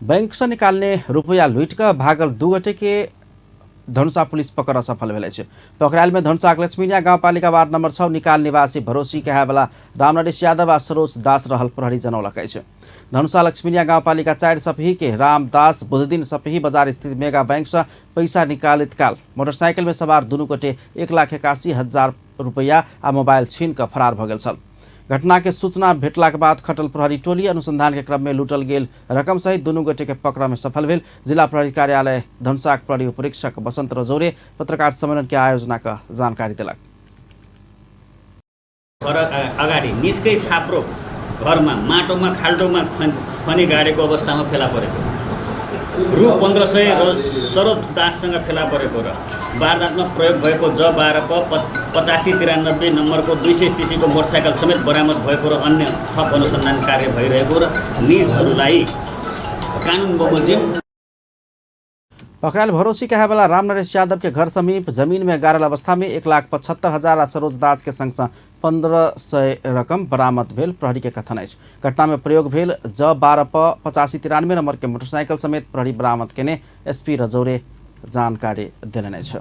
Bank से निकालने रुपया लूट कर भागल 2 गोटे के धनुषा पुलिस पकड़ सफल भेल छै। पकड़ायल में धनुषा लक्ष्मीनिया गाउँपालिका वार्ड नंबर 6 निकाल निवासी भरोसी कहेवाला रामनरेश यादव आ सरोज दास रहल प्रहरी जनौलक छै। धनुषा लक्ष्मीनिया गाउँपालिका 4 सपही के रामदास बुधदिन सपही बाजार स्थित मेगा बैंक से पैसा निकालित काल मोटरसाइकिल में सवार दुनू गोटे 1,81,000 रुपया आ मोबाइल छीन कर फरार भ गेल छल। घटना के सूचना भेटला के बाद खटल प्रहरी टोली अनुसंधान के क्रम में लूटल गेल रकम सहित दुनू गोटे के पकड़ में सफल भेल। जिला प्रहरी कार्यालय धनुषा प्रहरी उपरीक्षक बसंत रजौरे पत्रकार सम्मेलन के आयोजना का जानकारी दिलक। अगाडि निस्कै छाप्रो घरमा माटोमा खाल्डोमा खनी गाडेको अवस्थामा फेला परेको रु 1500 र सरोज दाससँग फेला परेको र वारदातमा प्रयोग भएको J12 प 8593 नम्बरको 200 सीसी को मोटरसाइकल समेत बरामद भएको र अन्य थप अनुसन्धान कार्य भइरहेको र निजहरूलाई कानुन बमोजिम। पकड़ायल भरोसी कहेवाला रामनरेश यादव के घर समीप जमीन में गाड़ल अवस्था में 1,75,000 आ सरोज दास के संग 1,500 रकम बरामद भेल प्रहरी के कथन है। घटना में प्रयोग भेल J12 प 8593 नंबर के मोटरसाइकिल समेत प्रहरी बरामद केने एसपी रजौरे जानकारी दिलने छ।